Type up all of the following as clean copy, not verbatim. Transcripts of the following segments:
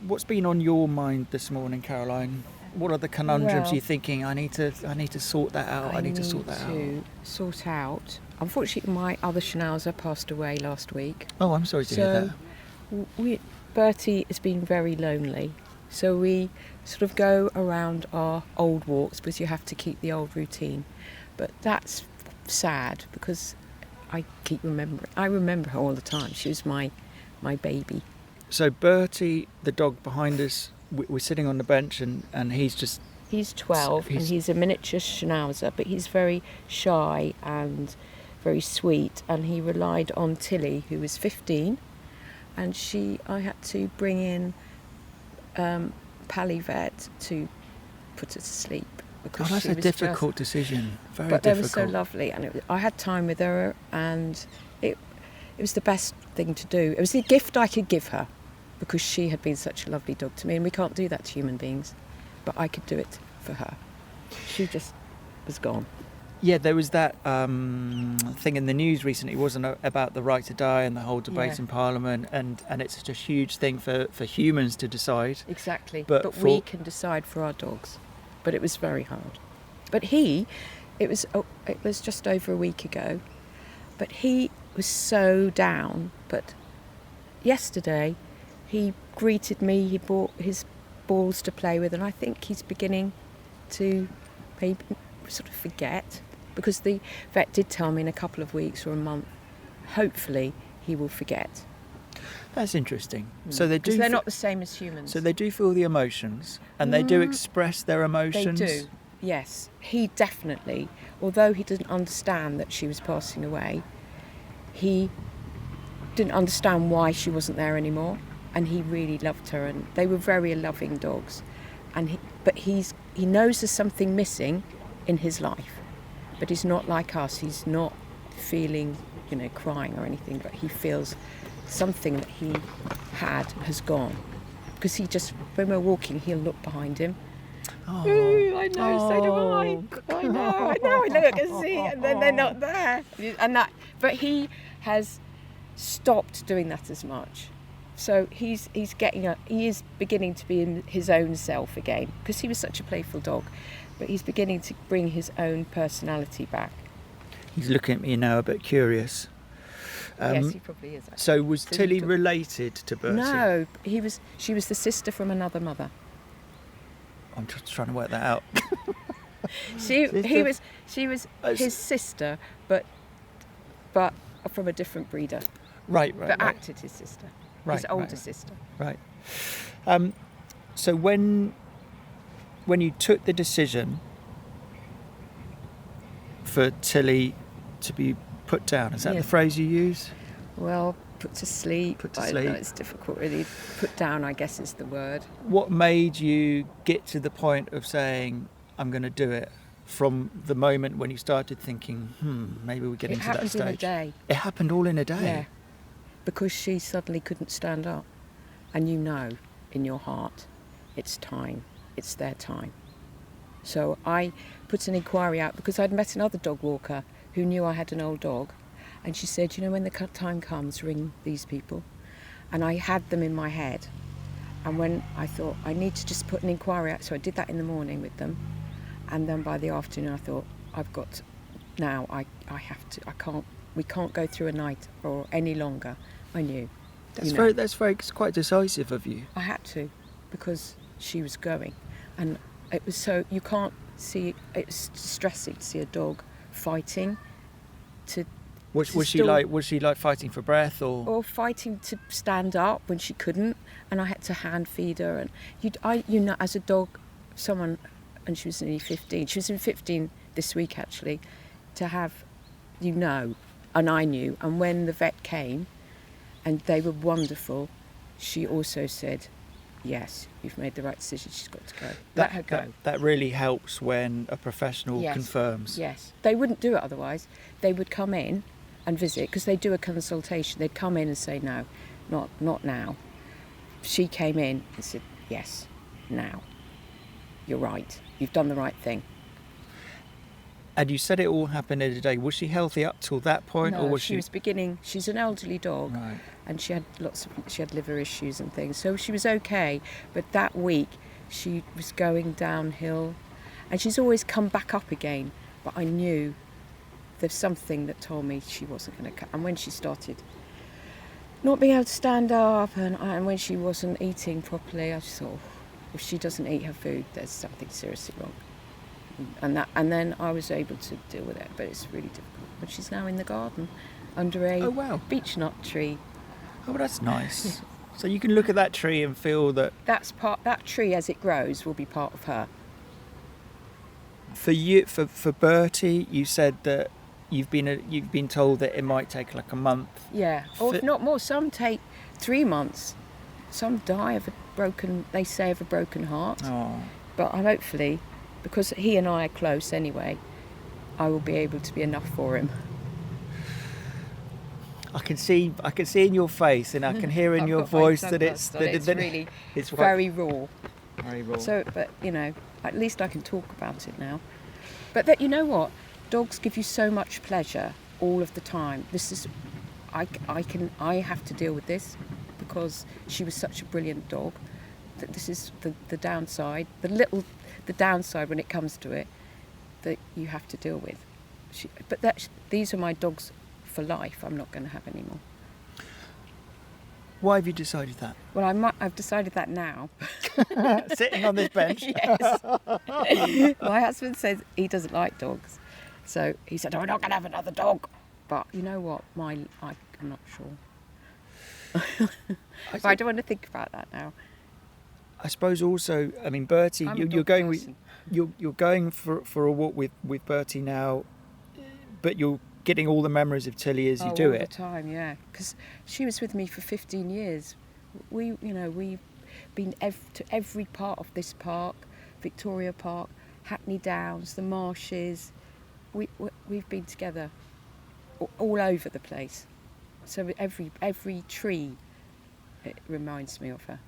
What's been on your mind this morning, Caroline? What are the conundrums you're thinking? I need to sort that out. I need to sort that out. Sort out. Unfortunately, my other Schnauzer passed away last week. Oh, I'm sorry to hear that. Bertie has been very lonely. So we sort of go around our old walks because you have to keep the old routine. But that's sad because I remember her all the time. She was my baby. So Bertie, the dog behind us, we're sitting on the bench and he's 12 and he's a miniature Schnauzer, but he's very shy and very sweet, and he relied on Tilly, who was 15, and I had to bring in Pally Vet to put her to sleep. Because that's a difficult decision. Very but difficult. They were so lovely, and I had time with her, and it was the best thing to do. It was the gift I could give her, because she had been such a lovely dog to me, and we can't do that to human beings, but I could do it for her. She just was gone. Yeah, there was that thing in the news recently, wasn't it, about the right to die and the whole debate in Parliament, and it's such a huge thing for humans to decide. Exactly, but we can decide for our dogs. But it was very hard. But it was just over a week ago, but he was so down. But yesterday he greeted me, he brought his balls to play with, and I think he's beginning to maybe sort of forget, because the vet did tell me in a couple of weeks or a month, hopefully he will forget. That's interesting. So they do. Because they're not the same as humans. So they do feel the emotions, and they do express their emotions. They do. Yes, he definitely. Although he didn't understand that she was passing away, he didn't understand why she wasn't there anymore, and he really loved her, and they were very loving dogs. But he knows there's something missing in his life, but he's not like us. He's not feeling, crying or anything, but he feels something that he has gone, because he just, when we're walking, he'll look behind him. Oh, ooh, I know, so do I. I know, I look and see, and then they're not there. But he has stopped doing that as much. So he is beginning to be in his own self again, because he was such a playful dog, but he's beginning to bring his own personality back. He's looking at me now a bit curious. Yes, he probably is. Actually. So was Tilly related to Bertie? No, she was the sister from another mother. I'm just trying to work that out. She was his sister, but from a different breeder. Right. But acted his sister. Right, his older sister. Right. So when you took the decision for Tilly to be put down, is that the phrase you use? Well, put to sleep. Put to sleep. I know it's difficult, really. Put down, I guess, is the word. What made you get to the point of saying, I'm going to do it, from the moment when you started thinking, maybe we're getting to that stage? It happened in a day. It happened all in a day? Yeah. Because she suddenly couldn't stand up. And you know in your heart, it's time. It's their time. So I put an inquiry out, because I'd met another dog walker who knew I had an old dog, and she said, when the time comes, ring these people. And I had them in my head, and when I thought I need to just put an inquiry out, so I did that in the morning with them, and then by the afternoon I thought, we can't go through a night or any longer. I knew. That's quite decisive of you. I had to, because she was going, and it was so, you can't see, it's distressing to see a dog fighting was she like fighting for breath or fighting to stand up when she couldn't, and I had to hand feed her, and as a dog, someone, and she was nearly 15, she was in 15 this week actually, to have, and I knew, and when the vet came and they were wonderful, she also said, yes, you've made the right decision, she's got to go. Let her go. That really helps when a professional confirms. Yes, they wouldn't do it otherwise. They would come in and visit, because they do a consultation. They'd come in and say, no, not now. She came in and said, yes, now. You're right. You've done the right thing. And you said it all happened in a day. Was she healthy up till that point? No, or was she was beginning. She's an elderly dog. Right. and she had liver issues and things, so she was okay. But that week she was going downhill, and she's always come back up again. But I knew there's something that told me she wasn't going to cut. And when she started not being able to stand up, and when she wasn't eating properly, I just thought, if she doesn't eat her food, there's something seriously wrong. And then I was able to deal with it, but it's really difficult. But she's now in the garden under a beech nut tree. Oh, well, that's nice. So you can look at that tree and feel that that tree as it grows will be part of her. For you, for Bertie, you said that you've been told that it might take like a month. Yeah, or if not more. Some take 3 months. Some die of a broken heart. Oh. But hopefully, because he and I are close anyway, I will be able to be enough for him. I can see in your face, and I can hear in your voice that it's really it's very raw. Very raw. So, but at least I can talk about it now. But that, you know what, dogs give you so much pleasure all of the time. This is, I have to deal with this because she was such a brilliant dog. That this is the downside, the downside when it comes to it, that you have to deal with. These are my dogs for life. I'm not going to have any more. Why have you decided that? Well, I've decided that now. Sitting on this bench. Yes. My husband says he doesn't like dogs, so he said, "Oh, we're not going to have another dog." But you know what? I'm not sure. But I don't want to think about that now. I suppose also, I mean, Bertie, you're going for a walk with Bertie now, but you're getting all the memories of Tilly as you do it. All the time, yeah. Because she was with me for 15 years. We've been to every part of this park, Victoria Park, Hackney Downs, the marshes. We've been together all over the place. So every tree, it reminds me of her.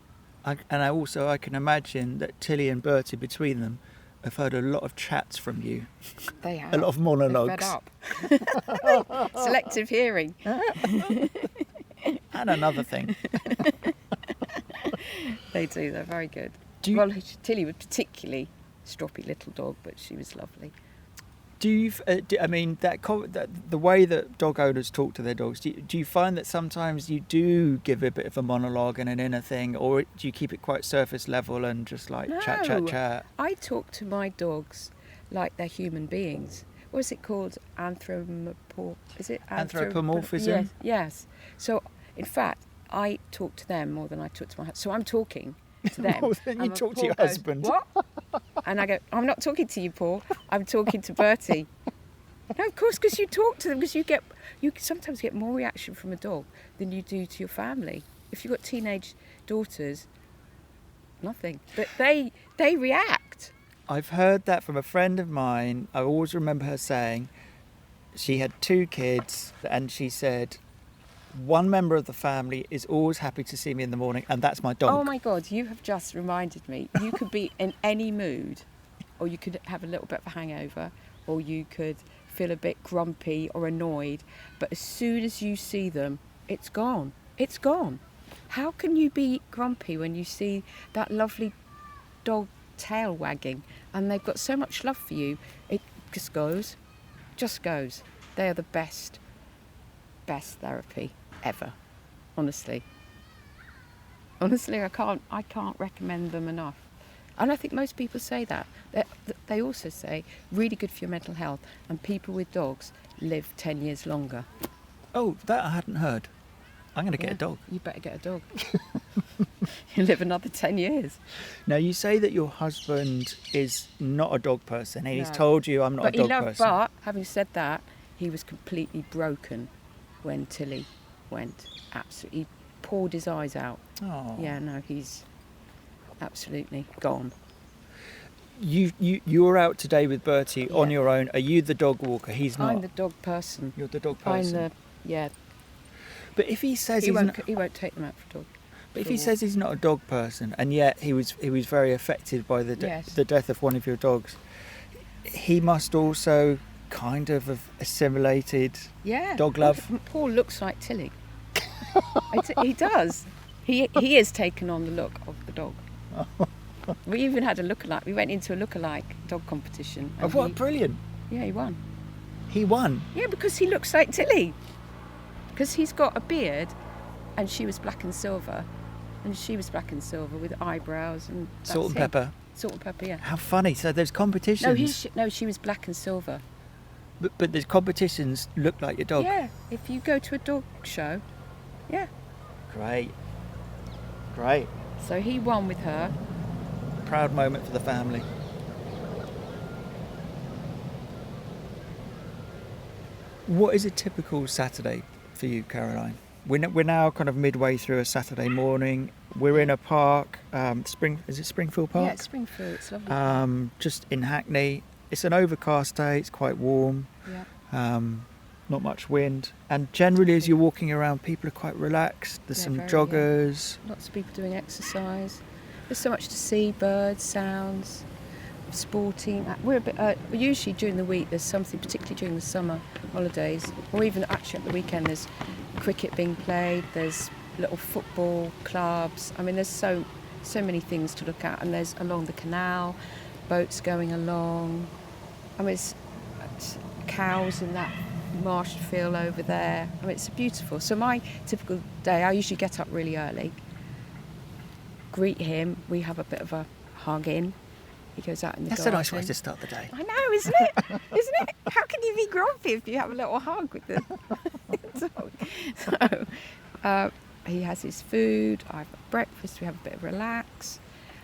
I can imagine that Tilly and Bertie, between them, have heard a lot of chats from you. They have. A lot of monologues. They're fed up. Selective hearing. And another thing. They do. They're very good. Tilly was particularly stroppy little dog, but she was lovely. Do you? The way that dog owners talk to their dogs, do you find that sometimes you do give a bit of a monologue and an inner thing, or do you keep it quite surface level and just like chat? I talk to my dogs like they're human beings. What is it called? Anthropomorphism? Yes. So, in fact, I talk to them more than I talk to my husband. So I'm talking to them. More than you talk to your husband. What? And I go, I'm not talking to you, Paul. I'm talking to Bertie. No, of course, because you talk to them, because you sometimes get more reaction from a dog than you do to your family. If you've got teenage daughters, nothing. But they react. I've heard that from a friend of mine. I always remember her saying she had 2 kids, and she said, one member of the family is always happy to see me in the morning, and that's my dog. Oh my God, you have just reminded me. You could be in any mood, or you could have a little bit of a hangover, or you could feel a bit grumpy or annoyed, but as soon as you see them, it's gone. It's gone. How can you be grumpy when you see that lovely dog tail wagging and they've got so much love for you? It just goes. They are the best therapy ever. Honestly, I can't recommend them enough. And I think most people say that. They also say really good for your mental health, and people with dogs live 10 years longer. Oh, that I hadn't heard. I'm going to get a dog. You better get a dog. You live another 10 years. Now, you say that your husband is not a dog person, and he's told you I'm not a dog person. But having said that, he was completely broken when Tilly went. Absolutely, he poured his eyes out. Oh. Yeah, no, he's absolutely gone. You're out today with Bertie on your own. Are you the dog walker? He's not. I'm the dog person. You're the dog person. But if he says he won't take them out for dog. But if he says he's not a dog person, and yet he was very affected by the death of one of your dogs, he must also kind of have assimilated dog love. Paul looks like Tilly. He does. He has taken on the look of the dog. We even had a lookalike. We went into a lookalike dog competition. Oh, what brilliant! Yeah, he won. He won. Yeah, because he looks like Tilly. Because he's got a beard, and she was black and silver, with eyebrows and that's Salt and him. pepper. Salt and pepper, yeah. How funny! So there's competitions. No, she was black and silver. But there's competitions look like your dog. Yeah, if you go to a dog show, yeah. Great. So he won with her. Proud moment for the family. What is a typical Saturday for you, Caroline? We're now kind of midway through a Saturday morning. We're in a park. Is it Springfield Park? Yeah, it's Springfield. It's lovely. Just in Hackney. It's an overcast day. It's quite warm. Yeah. Not much wind. And generally, as you're walking around, people are quite relaxed. There's some joggers. Yeah. Lots of people doing exercise. There's so much to see: birds, sounds, sporting. We're a bit. Usually during the week, there's something, particularly during the summer holidays, or even actually at the weekend. There's cricket being played. There's little football clubs. I mean, there's so many things to look at. And there's along the canal, boats going along. I mean, it's cows in that marsh field over there. I mean, it's beautiful. So my typical day, I usually get up really early, greet him. We have a bit of a hug in. He goes out in the garden. That's a nice way to start the day. I know, isn't it? Isn't it? How can you be grumpy if you have a little hug with the dog? So he has his food. I have breakfast. We have a bit of relax,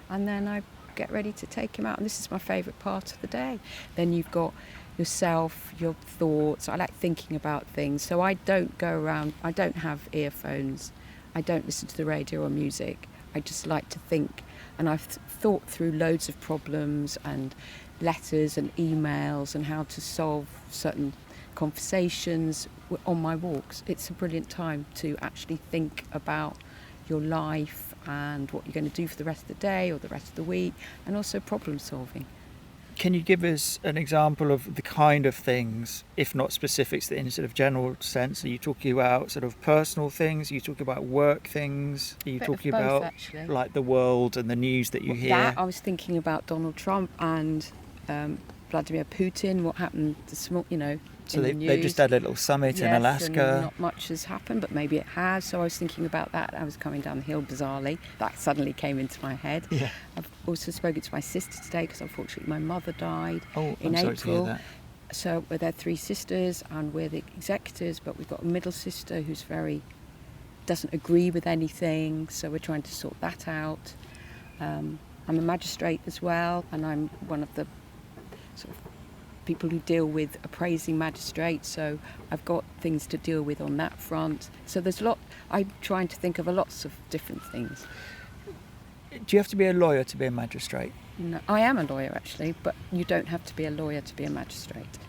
and then I get ready to take him out. And this is my favourite part of the day. Then you've got yourself, your thoughts. I like thinking about things. So I don't go around. I don't have earphones. I don't listen to the radio or music. I just like to think. And I've thought through loads of problems and letters and emails and how to solve certain conversations on my walks. It's a brilliant time to actually think about your life and what you're going to do for the rest of the day or the rest of the week, and also problem solving. Can you give us an example of the kind of things, if not specifics, in a sort of general sense? Are you talking about sort of personal things? Are you talking about work things? Are you talking both, about actually. Like the world and the news that you hear? That, I was thinking about Donald Trump and Vladimir Putin, what happened this morning, So they just had a little summit in Alaska. And not much has happened, but maybe it has. So I was thinking about that. I was coming down the hill, bizarrely. That suddenly came into my head. Yeah. I've also spoken to my sister today because unfortunately my mother died in I'm sorry April. to hear that. So we're their three sisters and we're the executors, but we've got a middle sister who's doesn't agree with anything. So we're trying to sort that out. I'm a magistrate as well, and I'm one of the sort of people who deal with appraising magistrates, so I've got things to deal with on that front. So there's I'm trying to think of lots of different things. Do you have to be a lawyer to be a magistrate? No, I am a lawyer actually, but you don't have to be a lawyer to be a magistrate.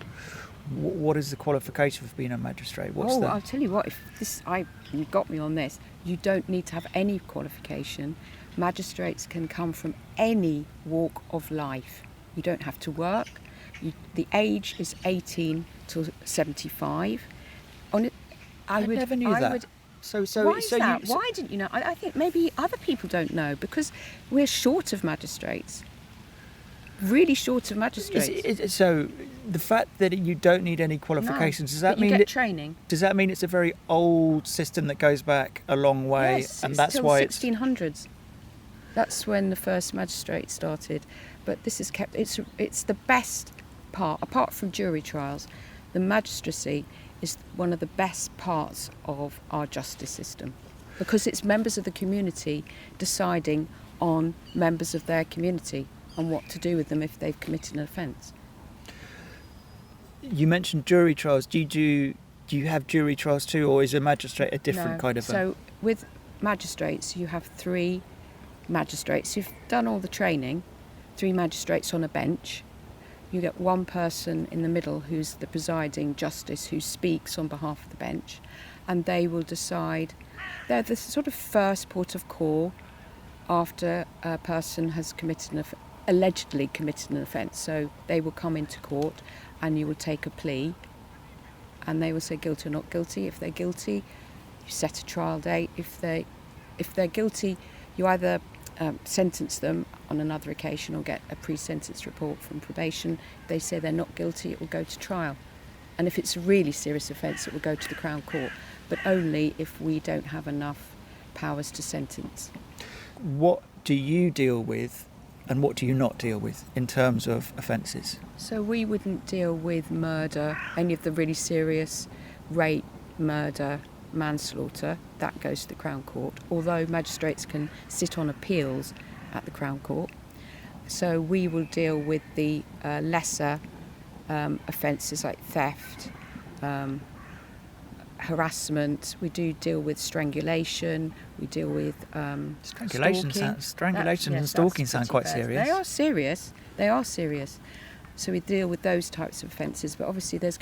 What is the qualification for being a magistrate? I'll tell you what, you got me on this. You don't need to have any qualification. Magistrates can come from any walk of life. You don't have to work. The age is 18 to 75. I never knew that. Why is that? Why didn't you know? I think maybe other people don't know because we're short of magistrates. Really short of magistrates. So the fact that you don't need any qualifications, does that mean you get training? Does that mean it's a very old system that goes back a long way, Yes, and it's that's till why 1600s. That's when the first magistrate started. But this is kept. It's the best part, apart from jury trials. The magistracy is one of the best parts of our justice system because it's members of the community deciding on members of their community and what to do with them if they've committed an offence. You mentioned jury trials. Do you have jury trials too, or is a magistrate a different kind of? So with magistrates, you have three magistrates who've done all the training. 3 magistrates on a bench. You get one person in the middle who's the presiding justice who speaks on behalf of the bench, and they will decide. They're the sort of first port of call after a person has allegedly committed an offence. So they will come into court and you will take a plea and they will say guilty or not guilty. If they're guilty, you set a trial date. If they're guilty, you either sentence them on another occasion or get a pre-sentence report from probation. If they say they're not guilty, it will go to trial. And if it's a really serious offence, it will go to the Crown Court, but only if we don't have enough powers to sentence. What do you deal with and what do you not deal with in terms of offences? So we wouldn't deal with murder, any of the really serious rape, murder, manslaughter. That goes to the Crown Court, although magistrates can sit on appeals at the Crown Court. So we will deal with the lesser offences like theft, harassment. We do deal with strangulation. We deal with strangulation. Strangulation and stalking sound quite serious. They are serious. So we deal with those types of offences. But obviously, there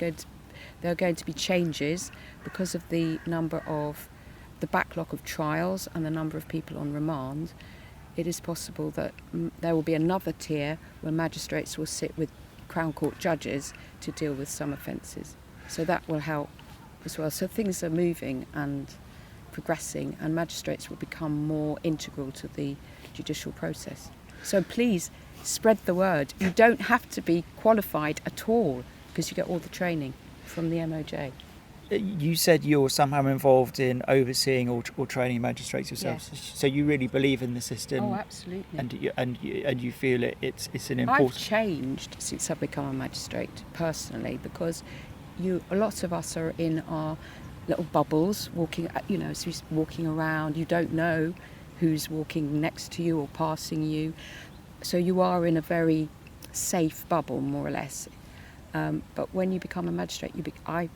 are going to be changes because of the backlog of trials and the number of people on remand. It is possible that there will be another tier where magistrates will sit with Crown Court judges to deal with some offences. So that will help as well. So things are moving and progressing, and magistrates will become more integral to the judicial process. So please spread the word. You don't have to be qualified at all because you get all the training from the MOJ. You said you're somehow involved in overseeing or training magistrates yourself. Yes. So you really believe in the system. Oh, absolutely. And you feel it's an important. I've changed since I've become a magistrate personally, because a lot of us are in our little bubbles, walking around. You don't know who's walking next to you or passing you, so you are in a very safe bubble, more or less. But when you become a magistrate, I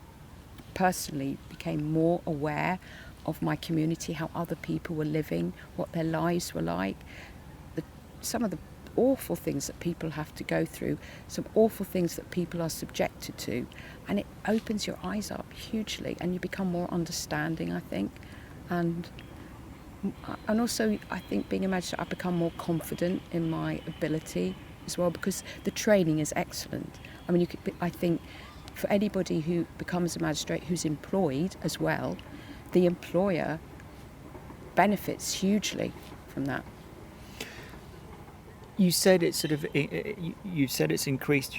personally became more aware of my community, how other people were living, what their lives were like, some of the awful things that people have to go through, some awful things that people are subjected to, and it opens your eyes up hugely and you become more understanding, I think. And also, I think being a magistrate, I've become more confident in my ability as well, because the training is excellent. I mean, I think for anybody who becomes a magistrate who's employed as well, the employer benefits hugely from that. You said it's it's increased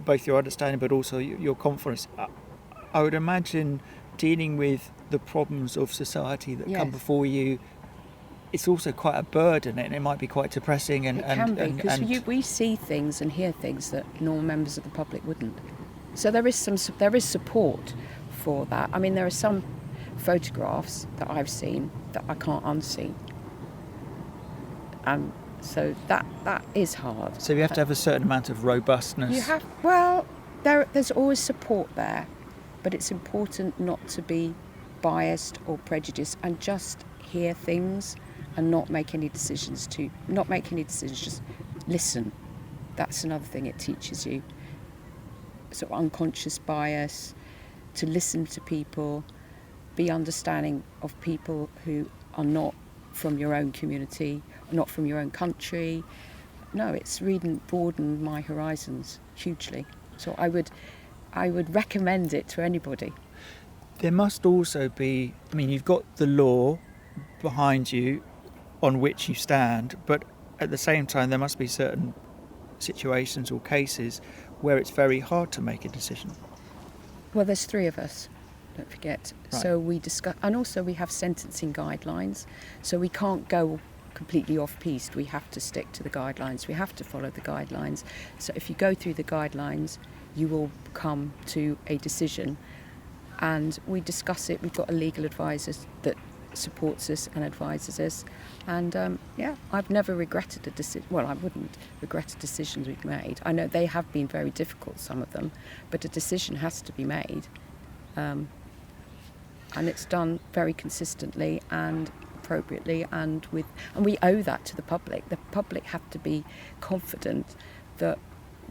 both your understanding but also your confidence. I would imagine dealing with the problems of society that come before you, it's also quite a burden, and it might be quite depressing. It can be, because we see things and hear things that normal members of the public wouldn't. So there is support for that. I mean, there are some photographs that I've seen that I can't unsee. So that is hard. So you have to have a certain amount of robustness. There's always support there, but it's important not to be biased or prejudiced and just hear things and not make any decisions. Just listen. That's another thing it teaches you. Sort of unconscious bias, to listen to people, be understanding of people who are not from your own community, not from your own country. No, it's broadened my horizons hugely. So I would recommend it to anybody. There must also be, I mean, you've got the law behind you on which you stand, but at the same time there must be certain situations or cases where it's very hard to make a decision. Well, there's 3 of us, don't forget. Right. So we discuss, and also we have sentencing guidelines, so we can't go completely off-piste. We have to stick to the guidelines. We have to follow the guidelines. So if you go through the guidelines, you will come to a decision, and we discuss it. We've got a legal advisor that supports us and advises us, and I've never regretted a decision. Well, I wouldn't regret decisions we've made. I know they have been very difficult, some of them, but a decision has to be made, and it's done very consistently and appropriately, and we owe that to the public. The public have to be confident that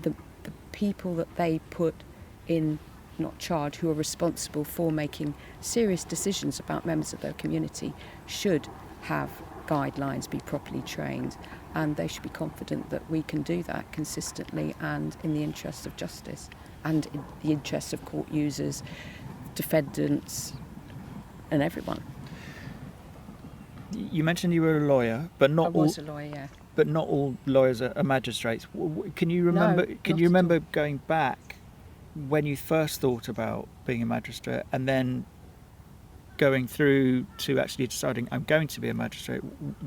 the people that they put in not charge, who are responsible for making serious decisions about members of their community, should have guidelines, be properly trained, and they should be confident that we can do that consistently and in the interests of justice and in the interests of court users, defendants, and everyone. You mentioned you were a lawyer, but I not was all. a lawyer, yeah. But not all lawyers are magistrates. Can you remember? No, Can not you at remember going back when you first thought about being a magistrate, and then going through to actually deciding I'm going to be a magistrate?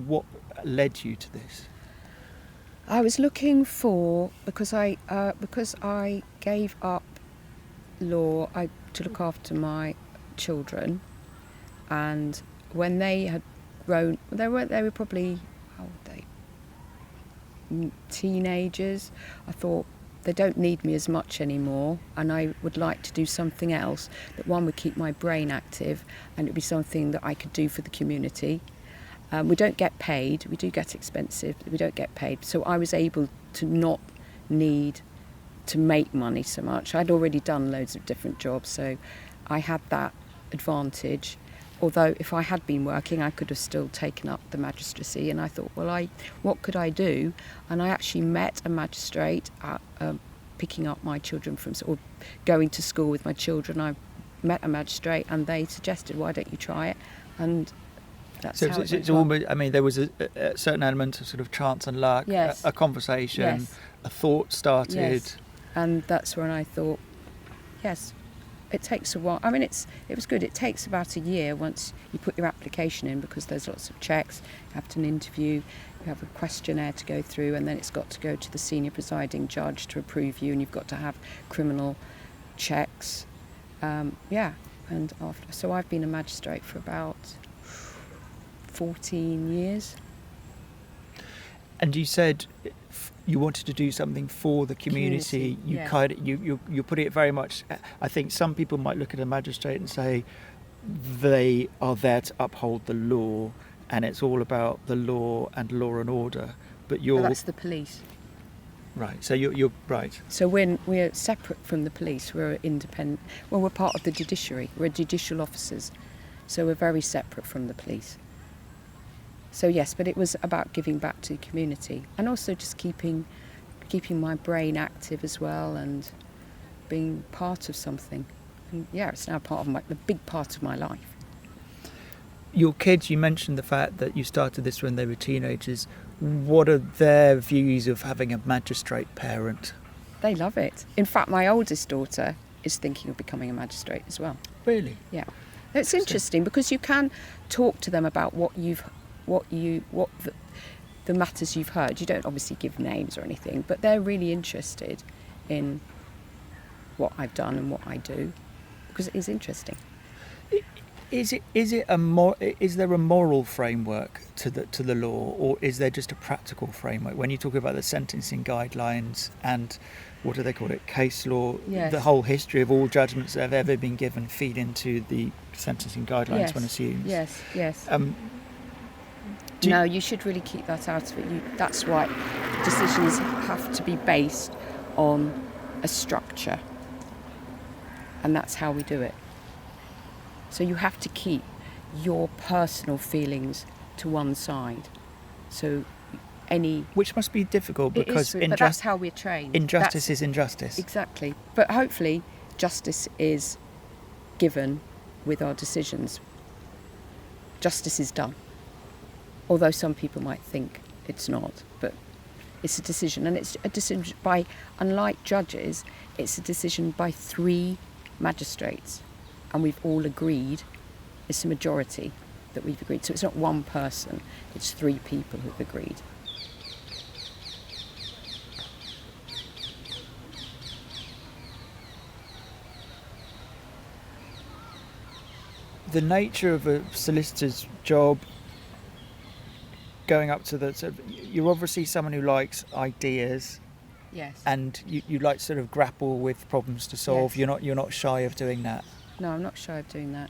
What led you to this? I was looking for, because I gave up law to look after my children, and when they had grown, they were probably, how old were they? Teenagers. I thought, they don't need me as much anymore, and I would like to do something else that, one, would keep my brain active, and it would be something that I could do for the community. We don't get paid. We do get expensive, but we don't get paid. So I was able to not need to make money so much. I'd already done loads of different jobs, so I had that advantage. Although if I had been working, I could have still taken up the magistracy. And I thought, well, what could I do? And I actually met a magistrate at picking up my children from, or going to school with my children. I met a magistrate, and they suggested, why don't you try it? And that's how it went on. Almost, I mean, there was a certain element of sort of chance and luck, Yes. a conversation, Yes. a thought started. Yes. And that's when I thought, yes, it takes a while. I mean, it was good. It takes about a year once you put your application in, because there's lots of checks. You have an interview, you have a questionnaire to go through, and then it's got to go to the senior presiding judge to approve you, and you've got to have criminal checks. And after, so I've been a magistrate for about 14 years. And you said you wanted to do something for the community. You yeah. kind of, you put it very much. I think some people might look at a magistrate and say they are there to uphold the law, and it's all about the law and order. But Well, that's the police. right. So you're right. So we're separate from the police. We're independent. Well, we're part of the judiciary. We're judicial officers. So we're very separate from the police. So yes, but it was about giving back to the community, and also just keeping my brain active as well, and being part of something. And yeah, it's now the big part of my life. Your kids, you mentioned the fact that you started this when they were teenagers. What are their views of having a magistrate parent? They love it. In fact, my oldest daughter is thinking of becoming a magistrate as well. Really? Yeah. It's interesting because you can talk to them about the matters you've heard. You don't obviously give names or anything, but they're really interested in what I've done and what I do, because it is interesting. Is there a moral framework to the law, or is there just a practical framework? When you talk about the sentencing guidelines and what do they call it, case law, Yes. the whole history of all judgments that have ever been given feed into the sentencing guidelines, one assumes. Yes. Do No, you should really keep that out of it. That's why decisions have to be based on a structure, and that's how we do it. So you have to keep your personal feelings to one side. So Which must be difficult, because but that's how we're trained. Injustice is injustice. Exactly. But hopefully justice is given with our decisions. Justice is done. Although some people might think it's not, but it's a decision. And it's a decision by, unlike judges, it's a decision by 3 magistrates. And we've all agreed, it's a majority that we've agreed. So it's not one person, it's 3 people who've agreed. The nature of a solicitor's job, going up to you're obviously someone who likes ideas, Yes. and you like to sort of grapple with problems to solve. Yes. You're not shy of doing that. No, I'm not shy of doing that.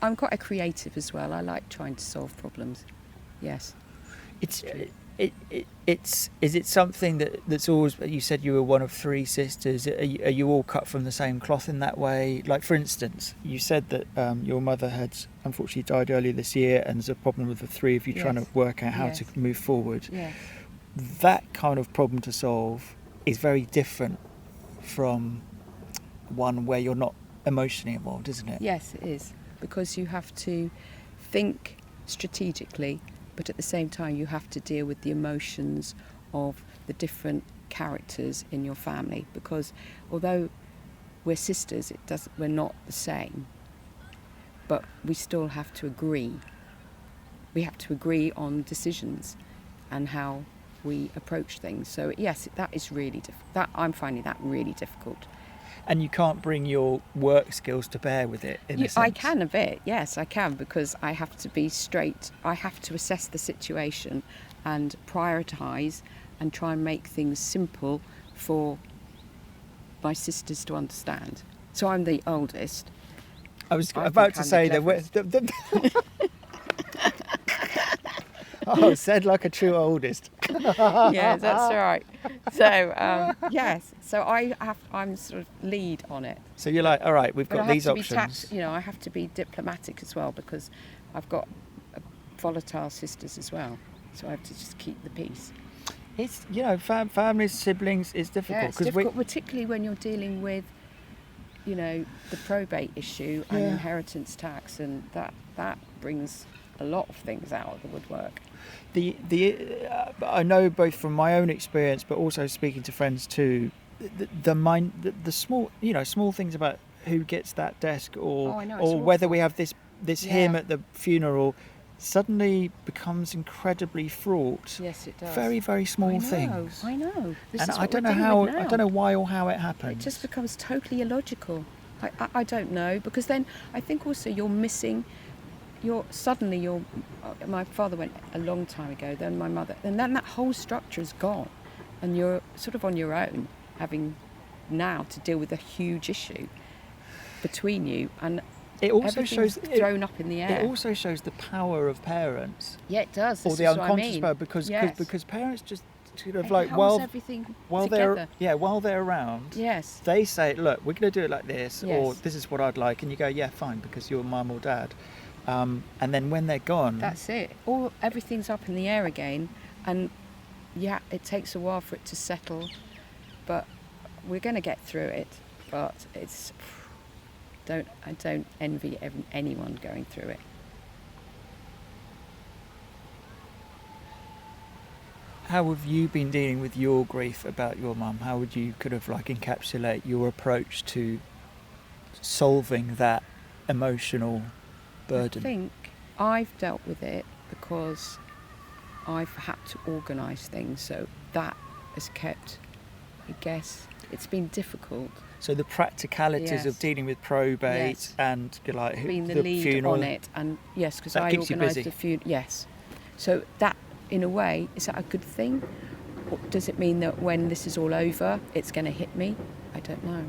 I'm quite a creative as well. I like trying to solve problems. Yes. Is it something that's always, you said you were one of 3 sisters, are you all cut from the same cloth in that way? Like, for instance, you said that your mother had unfortunately died earlier this year, and there's a problem with the 3 of you trying to work out how to move forward. Yes. That kind of problem to solve is very different from one where you're not emotionally involved, isn't it? Yes, it is. because you have to think strategically, but at the same time you have to deal with the emotions of the different characters in your family, because although we're sisters, we're not the same, but we still have to agree. We have to agree on decisions and how we approach things. So yes, that is really I'm finding that really difficult. And you can't bring your work skills to bear with it, in a sense? I can a bit, yes, I can, because I have to be straight. I have to assess the situation and prioritise and try and make things simple for my sisters to understand. So I'm the oldest. I was about to say that. Oh, said like a true oldest. Yeah, that's right. So yes, so I'm sort of lead on it. So you're like, all right, we've got these options. I have to be diplomatic as well, because I've got volatile sisters as well. So I have to just keep the peace. It's, families, siblings, it's difficult. Yeah, it's difficult, particularly when you're dealing with, the probate issue and inheritance tax, and that brings a lot of things out of the woodwork. I know both from my own experience, but also speaking to friends too, the small things about who gets that desk, or whether we have this hymn at the funeral, suddenly becomes incredibly fraught. Yes, it does. Very, very small things. I know. And I don't know why or how it happens. It just becomes totally illogical. I don't know, because then I think also you're missing. My father went a long time ago, then my mother, and then that whole structure is gone, and you're sort of on your own, having now to deal with a huge issue between you, and it also shows thrown up in the air. It also shows the power of parents. Yeah, it does. Or the unconscious power, because parents just sort of like while they're around, yes, they say, look, we're going to do it like this, yes, or this is what I'd like, and you go, yeah, fine, because you're mum or dad. And then when they're gone, that's it. Everything's up in the air again, and it takes a while for it to settle, but we're going to get through it. But I don't envy anyone going through it. How have you been dealing with your grief about your mum? How would you kind of encapsulate your approach to solving that emotional burden? I think I've dealt with it because I've had to organise things, so that has kept, I guess, it's been difficult. So the practicalities of dealing with probate and being the lead funeral on it, and yes, because I organised the funeral. Yes, so that in a way, is that a good thing? Or does it mean that when this is all over, it's going to hit me? I don't know,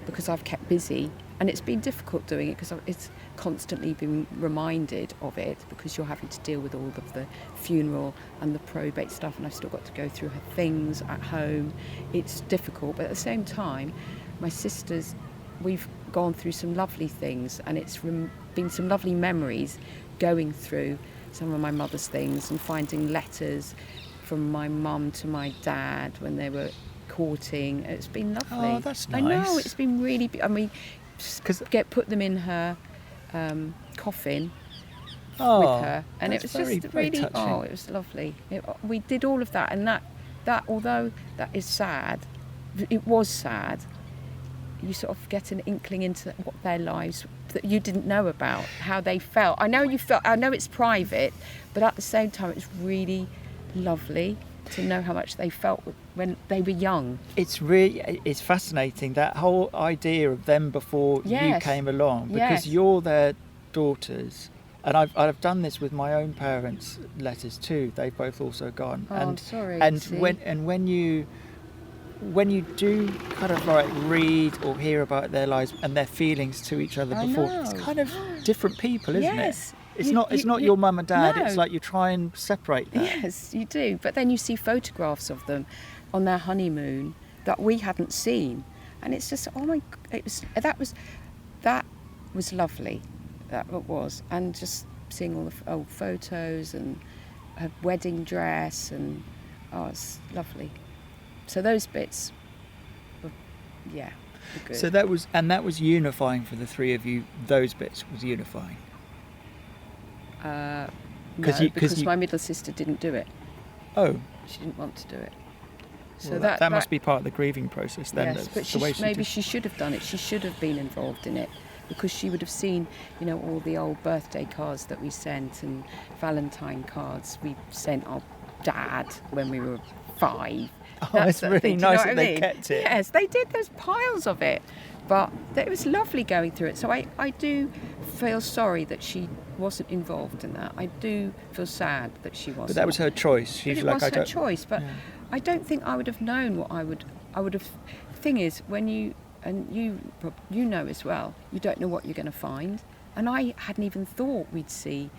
because I've kept busy. And it's been difficult doing it because it's constantly been reminded of it, because you're having to deal with all of the funeral and the probate stuff, and I've still got to go through her things at home. It's difficult, but at the same time, my sisters, we've gone through some lovely things, and it's been some lovely memories going through some of my mother's things and finding letters from my mum to my dad when they were courting. It's been lovely. Oh, that's nice. I know, it's been really, put them in her coffin with her, and it was just really touching. It was lovely. We did all of that, and that although that is sad, it was sad. You sort of get an inkling into what their lives that you didn't know about, how they felt. I know it's private, but at the same time it's really lovely to know how much they felt when they were young. It's fascinating, that whole idea of them before you came along, because you're their daughters, and I've done this with my own parents' letters too. They've both also gone. I'm sorry. And when you do kind of read or hear about their lives and their feelings to each other before, it's kind of different people, isn't it? It's not your mum and dad. No. It's like you try and separate that. Yes, you do. But then you see photographs of them on their honeymoon that we hadn't seen, and it's just that was lovely. That was, and just seeing all the old photos and her wedding dress, and it's lovely. So those bits, Good. So that was unifying for the three of you. Those bits was unifying. No, 'Cause you- because my middle sister didn't do it. Oh, She didn't want to do it. So well, that must be part of the grieving process then. Yes, that's but the way maybe did. she should have done it. She should have been involved in it, because she would have seen, all the old birthday cards that we sent and Valentine cards we sent our dad when we were 5. Oh, it's sort of really thing. Do you know nice what that I they mean? kept it. Yes, they did. There's piles of it. But it was lovely going through it. So I do feel sorry that she wasn't involved in that. I do feel sad that she wasn't. But that was her choice. But She's it like, was I her don't. choice. But Yeah. I don't think I would have known what I would have. The thing is, when you know as well, you don't know what you're going to find. And I hadn't even thought we'd see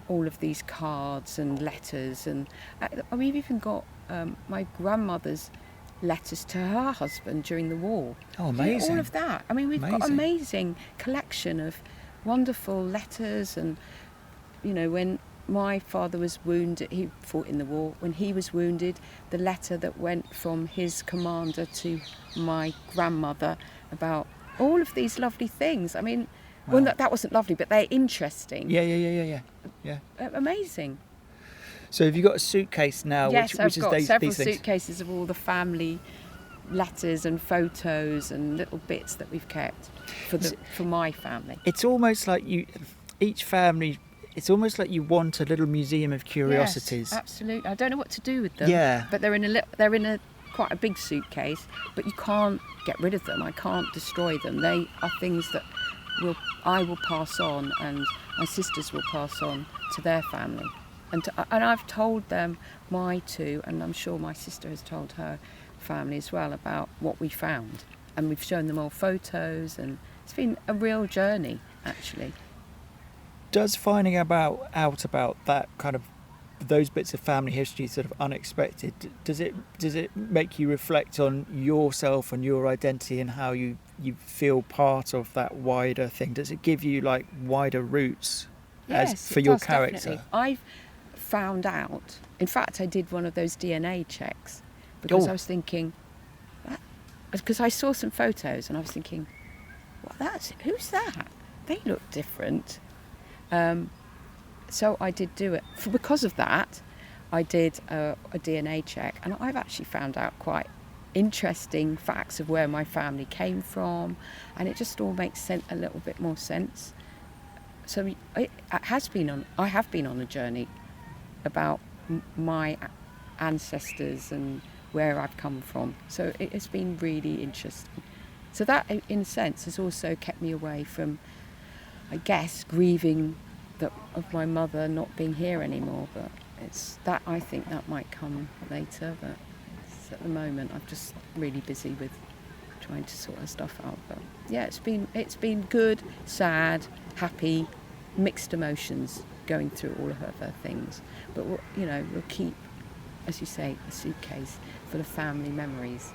all of these cards and letters, and we've even got my grandmother's letters to her husband during the war. Oh, amazing. All of that. I mean, we've got Amazing. amazing collection of wonderful letters, and when my father was wounded, he fought in the war. When he was wounded, the letter that went from his commander to my grandmother about all of these lovely things. I mean, well, Wow. that wasn't lovely, but they're interesting. Yeah. Amazing. So have you got a suitcase now? Yes, which I've is got these several things? suitcases of all the family letters and photos and little bits that we've kept for my family. It's almost like each family. It's almost like you want a little museum of curiosities. Yes, absolutely. I don't know what to do with them. Yeah. But they're in a quite a big suitcase, but you can't get rid of them. I can't destroy them. They are things that I will pass on, and my sisters will pass on to their family. And I've told them my two, and I'm sure my sister has told her family as well about what we found. And we've shown them all photos, and it's been a real journey, actually. Does finding out about that kind of those bits of family history sort of unexpected? Does it make you reflect on yourself and your identity and how you feel part of that wider thing? Does it give you like wider roots Yes, for it your does, character? Definitely. I've found out. In fact, I did one of those DNA checks because I was thinking, because I saw some photos and I was thinking, who's that? They look different. So I did do it. Because of that, I did a DNA check, and I've actually found out quite interesting facts of where my family came from, and it just all makes a little bit more sense. So I have been on a journey about my ancestors and where I've come from. So it has been really interesting. So that, in a sense, has also kept me away from, I guess, grieving of my mother not being here anymore. But I think that might come later. But at the moment, I'm just really busy with trying to sort her stuff out. But yeah, it's been good, sad, happy, mixed emotions going through all of her things. But we'll keep, as you say, a suitcase full of family memories.